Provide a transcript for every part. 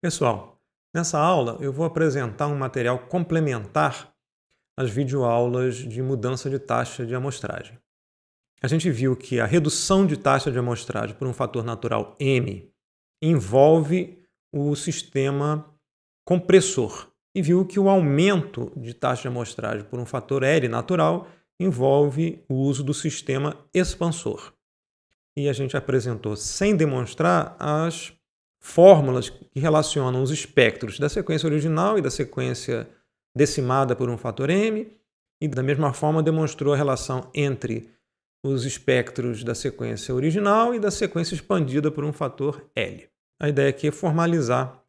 Pessoal, nessa aula eu vou apresentar um material complementar às videoaulas de mudança de taxa de amostragem. A gente viu que a redução de taxa de amostragem por um fator natural m envolve o sistema compressor e viu que o aumento de taxa de amostragem por um fator L natural envolve o uso do sistema expansor. E a gente apresentou, sem demonstrar, as fórmulas que relacionam os espectros da sequência original e da sequência decimada por um fator m, e da mesma forma demonstrou a relação entre os espectros da sequência original e da sequência expandida por um fator L. A ideia aqui é formalizar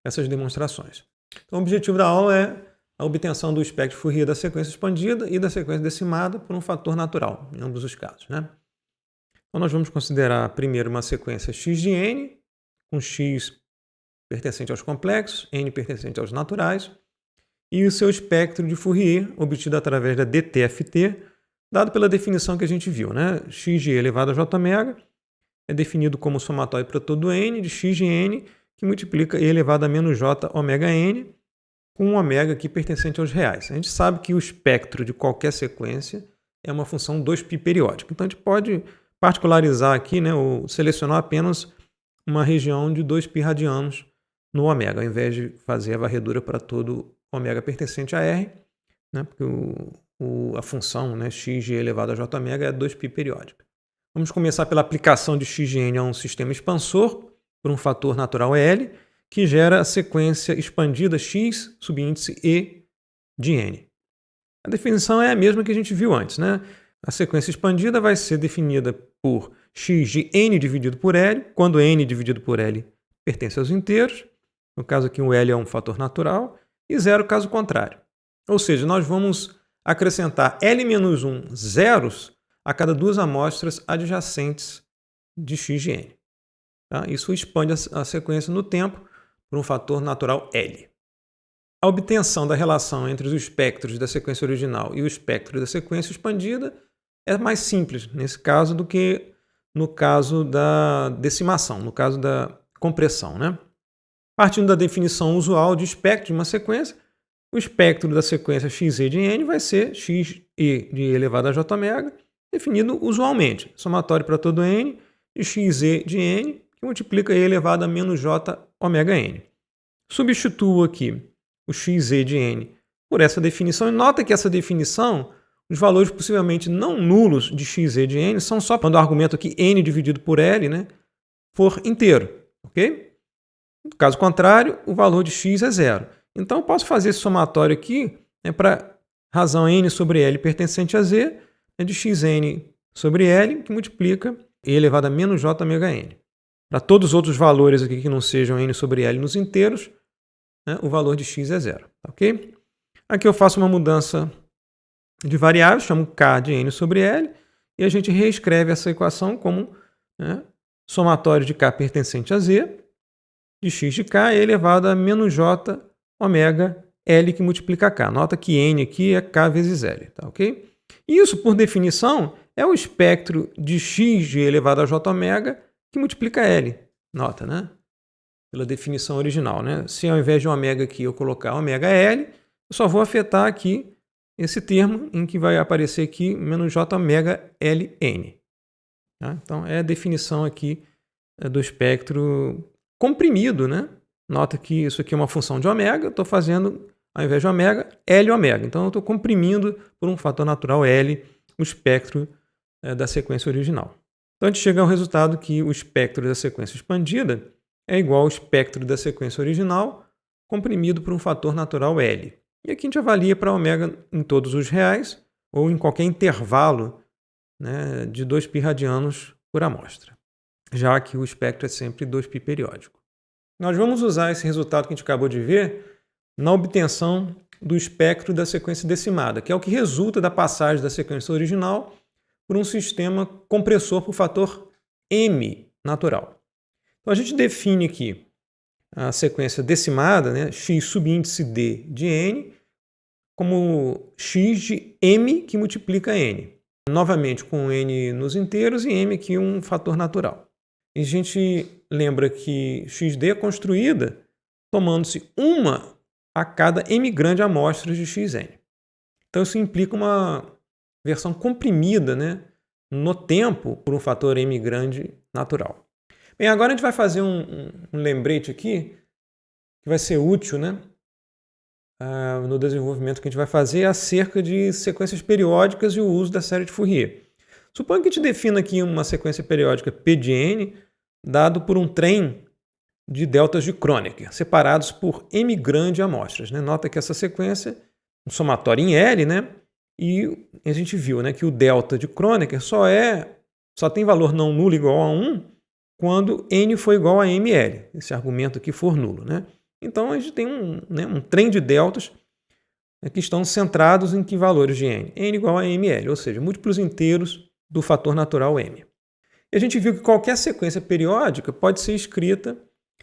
essas demonstrações. Então, o objetivo da aula é a obtenção do espectro Fourier da sequência expandida e da sequência decimada por um fator natural, em ambos os casos, né? Então, nós vamos considerar primeiro uma sequência x de n, com x pertencente aos complexos, n pertencente aos naturais, e o seu espectro de Fourier, obtido através da DTFT, dado pela definição que a gente viu, né? X de e elevado a j ômega é definido como somatório para todo n de x de n, que multiplica e elevado a menos j ômega n, com um ômega aqui pertencente aos reais. A gente sabe que o espectro de qualquer sequência é uma função 2π periódica. Então, a gente pode particularizar aqui, né, ou selecionar apenas uma região de 2π radianos no ômega, ao invés de fazer a varredura para todo ômega pertencente a R, né, porque a função, né, x de e elevado a j ômega é 2π periódica. Vamos começar pela aplicação de x de n a um sistema expansor por um fator natural L, que gera a sequência expandida x subíndice E de n. A definição é a mesma que a gente viu antes, né? A sequência expandida vai ser definida por x de n dividido por L, quando n dividido por L pertence aos inteiros. No caso aqui, o L é um fator natural, e zero caso contrário. Ou seja, nós vamos acrescentar L-1 zeros a cada duas amostras adjacentes de x de n. Tá? Isso expande a sequência no tempo por um fator natural L. A obtenção da relação entre os espectros da sequência original e o espectro da sequência expandida é mais simples nesse caso do que no caso da decimação, no caso da compressão, né? Partindo da definição usual de espectro de uma sequência, o espectro da sequência xe de n vai ser xe de e elevado a j ômega, definido usualmente, somatório para todo n de xe de n, que multiplica e elevado a menos j ômega n. Substituo aqui o xe de n por essa definição, e nota que essa definição, os valores possivelmente não nulos de xe de n são só quando o argumento aqui n dividido por L, né, for inteiro, ok? No caso contrário, o valor de x é zero. Então, eu posso fazer esse somatório aqui, né, para razão n sobre L pertencente a z, né, de xn sobre L, que multiplica e elevado a menos j ômega n. Para todos os outros valores aqui que não sejam n sobre L nos inteiros, né, o valor de x é zero. Ok? Aqui eu faço uma mudança de variável, chamo k de n sobre L, e a gente reescreve essa equação como, né, somatório de k pertencente a z, de x de k elevado a menos j ômega L que multiplica k. Nota que n aqui é k vezes L. Tá, ok? Isso, por definição, é o espectro de x de elevado a j ômega que multiplica L. Nota, né? Pela definição original, né? Se ao invés de ômega aqui eu colocar ômega L, eu só vou afetar aqui esse termo em que vai aparecer aqui menos j ômega Ln. Tá? Então, é a definição aqui do espectro comprimido, né? Nota que isso aqui é uma função de ômega, eu estou fazendo, ao invés de ômega, L ômega. Então, eu estou comprimindo por um fator natural L o espectro da sequência original. Então, a gente chega ao resultado que o espectro da sequência expandida é igual ao espectro da sequência original comprimido por um fator natural L. E aqui a gente avalia para ômega em todos os reais ou em qualquer intervalo, né, de 2π radianos por amostra, já que o espectro é sempre 2π periódico. Nós vamos usar esse resultado que a gente acabou de ver na obtenção do espectro da sequência decimada, que é o que resulta da passagem da sequência original por um sistema compressor por fator m natural. Então, a gente define aqui a sequência decimada, né, x subíndice d de n, como x de m que multiplica n. Novamente com n nos inteiros e m aqui um fator natural. E a gente lembra que xd é construída tomando-se uma a cada m grande amostras de xn. Então isso implica uma versão comprimida, né, no tempo por um fator m grande natural. Bem, agora a gente vai fazer um lembrete aqui que vai ser útil, né, no desenvolvimento que a gente vai fazer acerca de sequências periódicas e o uso da série de Fourier. Suponha que a gente defina aqui uma sequência periódica P de n dado por um trem de deltas de Kronecker, separados por m grande amostras. Né? Nota que essa sequência é um somatório em L, né? E a gente viu, né, que o delta de Kronecker só tem valor não nulo igual a 1 quando n for igual a ml, esse argumento aqui for nulo. Né? Então a gente tem um trem de deltas, né, que estão centrados em que valores de n? N igual a ml, ou seja, múltiplos inteiros do fator natural m. E a gente viu que qualquer sequência periódica pode ser escrita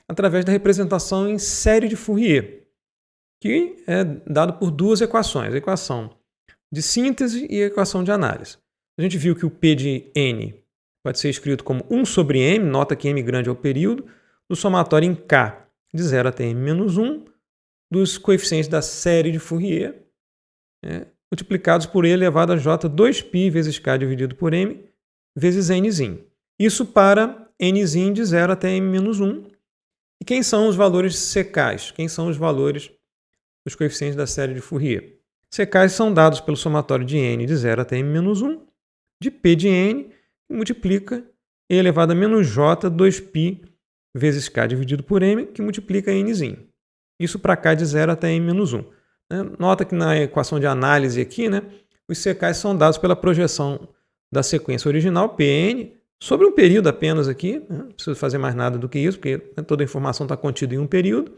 através da representação em série de Fourier, que é dado por duas equações, a equação de síntese e a equação de análise. A gente viu que o P de n pode ser escrito como 1 sobre m, nota que m grande é o período, do somatório em k de 0 até m-1 dos coeficientes da série de Fourier, né, multiplicados por e elevado a j 2π vezes k dividido por m vezes nzinho. Isso para nzinho de 0 até m-1. E quem são os valores secais? Quem são os valores dos coeficientes da série de Fourier? Secais são dados pelo somatório de n de 0 até m-1, de P de n, que multiplica e elevado a menos j 2π vezes k dividido por m, que multiplica nzinho. Isso para k de 0 até m-1. Nota que na equação de análise aqui, né, os secais são dados pela projeção da sequência original, Pn, sobre um período apenas aqui. Não preciso fazer mais nada do que isso, porque toda a informação está contida em um período.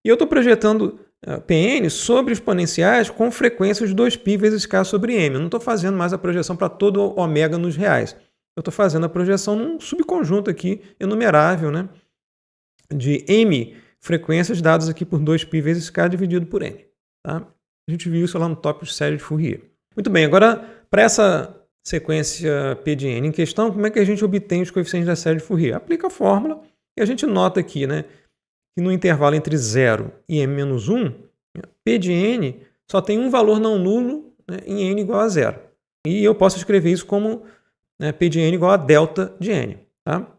E eu estou projetando Pn sobre exponenciais com frequências de 2π vezes k sobre m. Eu não estou fazendo mais a projeção para todo o ômega nos reais. Eu estou fazendo a projeção num subconjunto aqui, enumerável, né, de m frequências dadas aqui por 2π vezes k dividido por m. Tá? A gente viu isso lá no tópico de série de Fourier. Muito bem, agora para essa sequência P de n em questão, como é que a gente obtém os coeficientes da série de Fourier? Aplica a fórmula e a gente nota aqui, né, que no intervalo entre 0 e m-1, P de n só tem um valor não nulo, né, em n igual a 0. E eu posso escrever isso como, né, P de n igual a delta de n. Tá?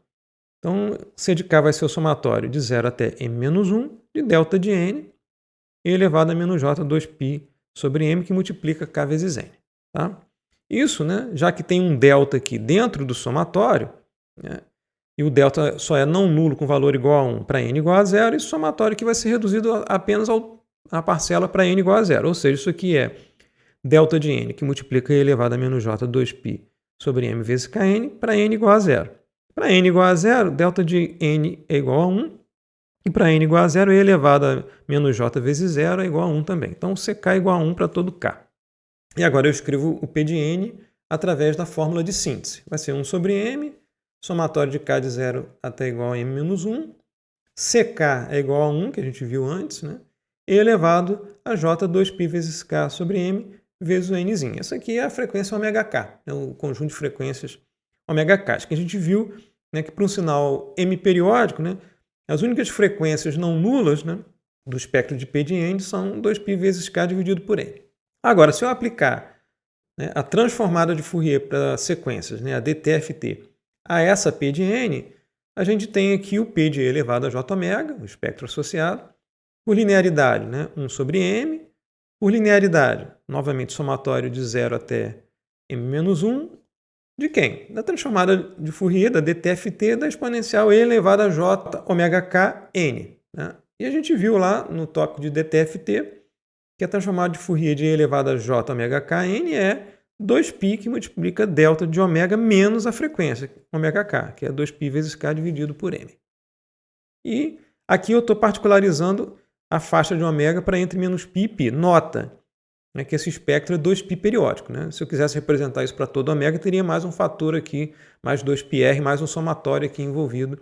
Então, C de k vai ser o somatório de 0 até m-1 de delta de n e elevado a menos j 2π sobre m, que multiplica k vezes n. Tá? Isso, né, já que tem um delta aqui dentro do somatório, né, e o delta só é não nulo com valor igual a 1 para n igual a 0, esse somatório aqui vai ser reduzido apenas à parcela para n igual a 0. Ou seja, isso aqui é delta de n, que multiplica e elevado a menos j 2π sobre m vezes kn para n igual a 0. Para n igual a 0, delta de n é igual a 1. E para n igual a 0, e elevado a menos j vezes 0 é igual a 1 também. Então, ck é igual a 1 para todo k. E agora eu escrevo o P de n através da fórmula de síntese. Vai ser 1 sobre m, somatório de k de 0 até igual a m-1. Ck é igual a 1, que a gente viu antes, né? E elevado a j 2π vezes k sobre m vezes o nzinho. Essa aqui é a frequência ωk, é o conjunto de frequências ωk, que a gente viu, né, que para um sinal m periódico, né, as únicas frequências não nulas, né, do espectro de P de n são 2π vezes k dividido por n. Agora, se eu aplicar, né, a transformada de Fourier para sequências, né, a DTFT, a essa P de n, a gente tem aqui o P de e elevado a j ômega, o espectro associado, por linearidade, né, 1 sobre m, por linearidade, novamente somatório de 0 até m-1, de quem? Da transformada de Fourier, da DTFT, da exponencial e elevado a j ômega k n. Né? E a gente viu lá no tópico de DTFT que a transformada de Fourier de e elevado a j ômega k n é 2π, que multiplica delta de ômega menos a frequência, ômega k, que é 2π vezes k dividido por m. E aqui eu estou particularizando a faixa de ômega para entre menos π e π. Nota, né, que esse espectro é 2π periódico. Né? Se eu quisesse representar isso para todo ômega, teria mais um fator aqui, mais 2πr, mais um somatório aqui envolvido,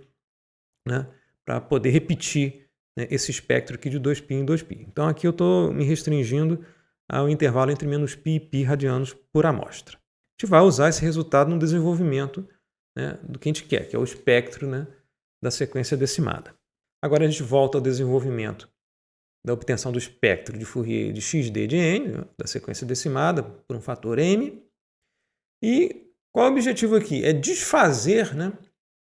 né, para poder repetir, né, esse espectro aqui de 2π em 2π. Então aqui eu estou me restringindo ao intervalo entre menos π e π radianos por amostra. A gente vai usar esse resultado no desenvolvimento, né, do que a gente quer, que é o espectro, né, da sequência decimada. Agora a gente volta ao desenvolvimento da obtenção do espectro de Fourier de xd de n, da sequência decimada por um fator m. E qual é o objetivo aqui? É desfazer, né,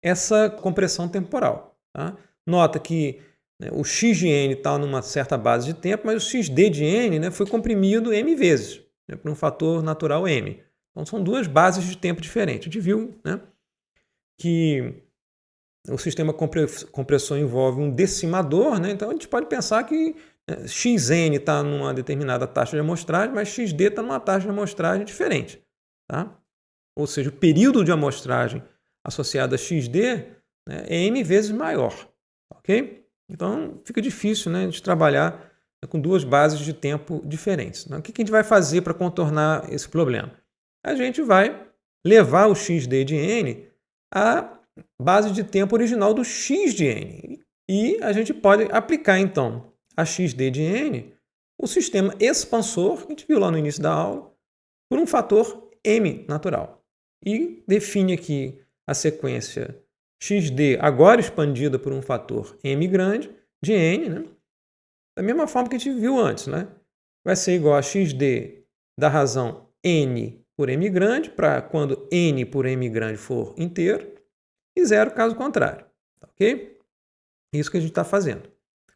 essa compressão temporal. Tá? Nota que, né, o x de n está numa certa base de tempo, mas o xd de n, né, foi comprimido m vezes, né, por um fator natural m. Então são duas bases de tempo diferentes. A gente viu, né, que o sistema compressor envolve um decimador, né? Então a gente pode pensar que xn está numa determinada taxa de amostragem, mas xd está numa taxa de amostragem diferente. Tá? Ou seja, o período de amostragem associado a xd, né, é m vezes maior. Okay? Então fica difícil, né, de trabalhar com duas bases de tempo diferentes. Né? O que a gente vai fazer para contornar esse problema? A gente vai levar o xd de n à base de tempo original do x de n. E a gente pode aplicar, então, a xd de n, o sistema expansor, que a gente viu lá no início da aula, por um fator m natural. E define aqui a sequência xd, agora expandida por um fator m grande, de n, né? Da mesma forma que a gente viu antes, né? Vai ser igual a xd da razão n por m grande, para quando n por m grande for inteiro, e zero caso contrário. Ok? Isso que a gente está fazendo.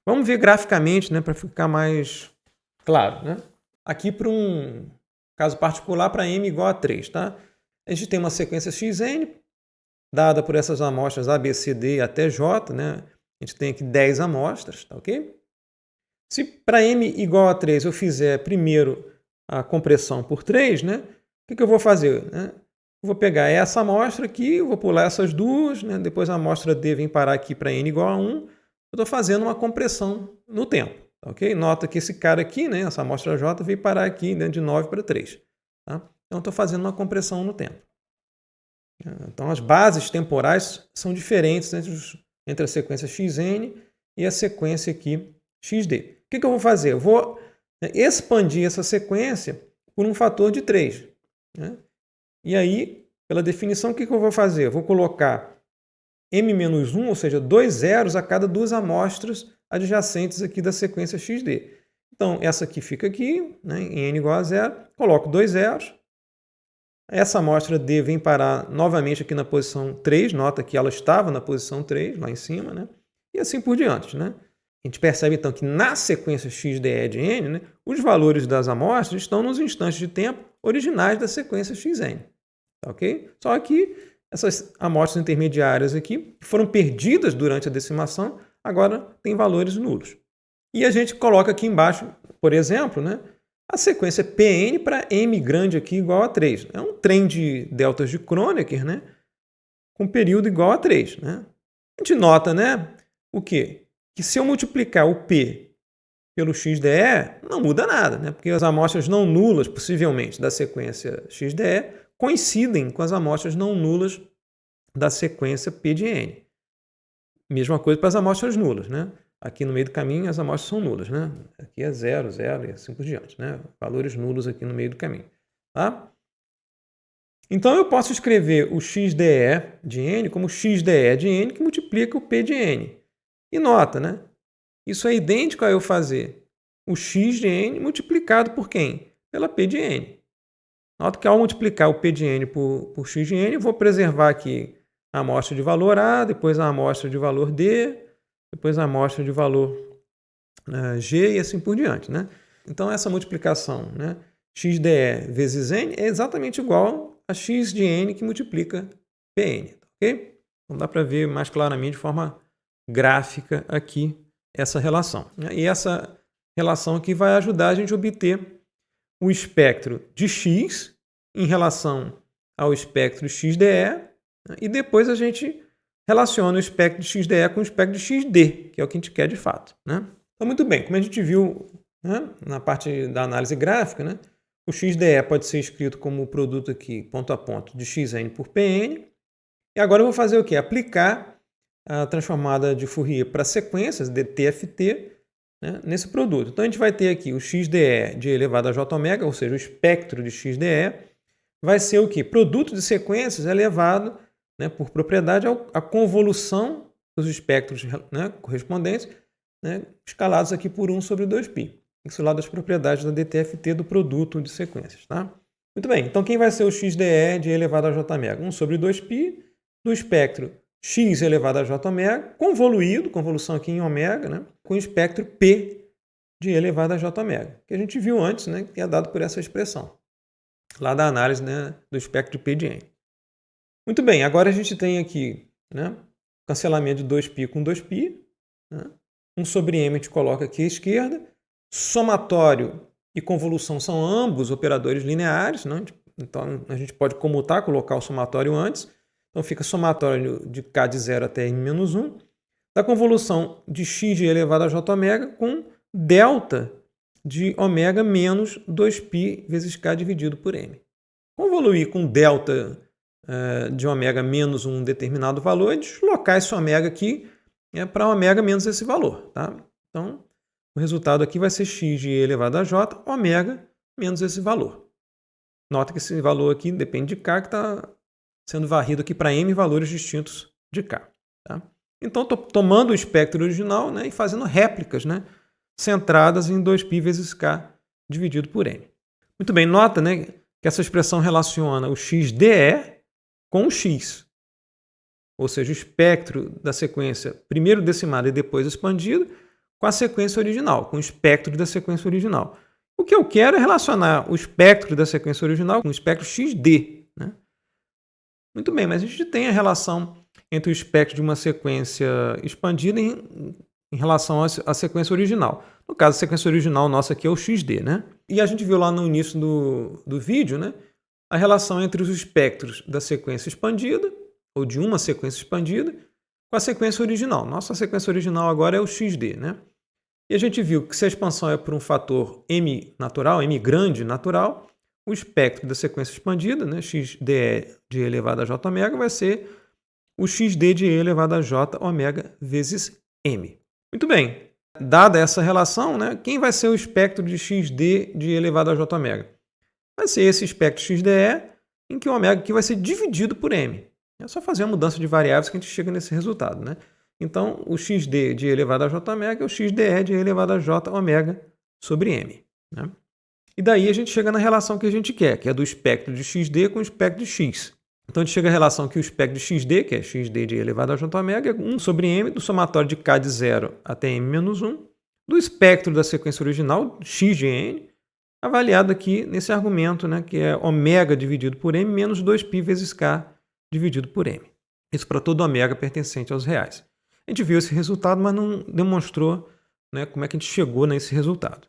Vamos ver graficamente, né, para ficar mais claro. Né? Aqui para um caso particular, para m igual a 3. Tá? A gente tem uma sequência xn, dada por essas amostras A, B, C, D até J. Né? A gente tem aqui 10 amostras. Tá, ok? Se para m igual a 3 eu fizer primeiro a compressão por 3, né, o que eu vou fazer? Né? Vou pegar essa amostra aqui, vou pular essas duas, né? Depois a amostra D vem parar aqui para n igual a 1. Eu estou fazendo uma compressão no tempo. Okay? Nota que esse cara aqui, né? Essa amostra J, veio parar aqui, né? De 9 para 3. Tá? Então, estou fazendo uma compressão no tempo. Então, as bases temporais são diferentes entre a sequência xn e a sequência aqui xd. O que eu vou fazer? Eu vou, né, expandir essa sequência por um fator de 3. Né? E aí, pela definição, o que eu vou fazer? Eu vou colocar m-1, ou seja, 2 zeros a cada duas amostras adjacentes aqui da sequência xd. Então, essa aqui fica aqui, né, em n igual a 0, coloco 2 zeros. Essa amostra D vem parar novamente aqui na posição 3, nota que ela estava na posição 3, lá em cima, né? E assim por diante. Né? A gente percebe, então, que na sequência xde de n, né, os valores das amostras estão nos instantes de tempo originais da sequência xn. Okay? Só que essas amostras intermediárias aqui, que foram perdidas durante a decimação, agora têm valores nulos. E a gente coloca aqui embaixo, por exemplo, né, a sequência Pn para m grande aqui igual a 3. É um trem de deltas de Kronecker, né, com período igual a 3. Né? A gente nota, né, o quê? Que se eu multiplicar o P pelo xde, não muda nada, né? Porque as amostras não nulas, possivelmente, da sequência xde, coincidem com as amostras não nulas da sequência P de n. Mesma coisa para as amostras nulas. Né? Aqui no meio do caminho as amostras são nulas. Né? Aqui é 0, 0 e assim por diante. Né? Valores nulos aqui no meio do caminho. Tá? Então eu posso escrever o xde de n como xde de n que multiplica o P de n. E nota, né? Isso é idêntico a eu fazer o x de n multiplicado por quem? Pela P de n. Nota que ao multiplicar o P de n por x de n, eu vou preservar aqui a amostra de valor A, depois a amostra de valor D, depois a amostra de valor G e assim por diante. Né? Então, essa multiplicação, né, xde vezes n é exatamente igual a x de n que multiplica Pn. Okay? Então, dá para ver mais claramente de forma gráfica aqui essa relação. E essa relação aqui vai ajudar a gente a obter o espectro de x em relação ao espectro xde, né? E depois a gente relaciona o espectro de xde com o espectro de xd, que é o que a gente quer de fato. Né? Então, muito bem, como a gente viu, né, na parte da análise gráfica, né, o xde pode ser escrito como o produto aqui, ponto a ponto, de xn por Pn. E agora eu vou fazer o quê? Aplicar a transformada de Fourier para sequências de TFT, né, nesse produto. Então, a gente vai ter aqui o xde de elevado a j ômega, ou seja, o espectro de xde, vai ser o quê? Produto de sequências elevado, né, por propriedade, à convolução os espectros, né, correspondentes, né, escalados aqui por 1 sobre 2π. Isso lá das propriedades da DTFT do produto de sequências. Tá? Muito bem, então quem vai ser o XDE de E elevado a j ômega? 1 sobre 2π do espectro x elevado a j ômega, convoluído, convolução aqui em ômega, né, com o espectro P de E elevado a j ômega, que a gente viu antes, né, que é dado por essa expressão, lá da análise, né, do espectro de P de N. Muito bem, agora a gente tem aqui, né, cancelamento de 2π com 2π, né, 1 sobre m a gente coloca aqui à esquerda, somatório e convolução são ambos operadores lineares, né, então a gente pode comutar, colocar o somatório antes, então fica somatório de k de 0 até n-1, da convolução de x de E elevado a j ômega com delta de ômega menos 2π vezes k dividido por m. Convoluir com delta de ômega menos um determinado valor e deslocar esse ômega aqui para ômega menos esse valor. Tá? Então, o resultado aqui vai ser x de E elevado a j, ômega menos esse valor. Nota que esse valor aqui depende de k, que está sendo varrido aqui para m valores distintos de k. Tá? Então, estou tomando o espectro original, né, e fazendo réplicas, né, centradas em 2π vezes k dividido por m. Muito bem, nota, né, que essa expressão relaciona o XDE com o x. Ou seja, o espectro da sequência primeiro decimada e depois expandida com a sequência original, com o espectro da sequência original. O que eu quero é relacionar o espectro da sequência original com o espectro XD. Né? Muito bem, mas a gente tem a relação entre o espectro de uma sequência expandida em relação à sequência original. No caso, a sequência original nossa aqui é o XD. Né? E a gente viu lá no início do vídeo, né, a relação entre os espectros da sequência expandida, ou de uma sequência expandida, com a sequência original. Nossa sequência original agora é o XD. Né? E a gente viu que se a expansão é por um fator m natural, m grande natural, o espectro da sequência expandida, né, XDE de E elevado a j ômega, vai ser o XD de E elevado a j ômega vezes m. Muito bem, dada essa relação, né, quem vai ser o espectro de XD de E elevado a j ômega? Vai ser esse espectro XDE em que o ômega aqui vai ser dividido por m. É só fazer a mudança de variáveis que a gente chega nesse resultado. Né? Então, o XD de E elevado a j ômega é o XDE de E elevado a j ômega sobre m. Né? E daí a gente chega na relação que a gente quer, que é do espectro de XD com o espectro de x. Então a gente chega à relação que o espectro de XD, que é XD de E elevado a j ômega, é 1 sobre m do somatório de k de 0 até m menos 1, do espectro da sequência original, x de n, avaliado aqui nesse argumento, né, que é ômega dividido por m menos 2π vezes k dividido por m. Isso para todo ômega pertencente aos reais. A gente viu esse resultado, mas não demonstrou, né, como é que a gente chegou nesse resultado.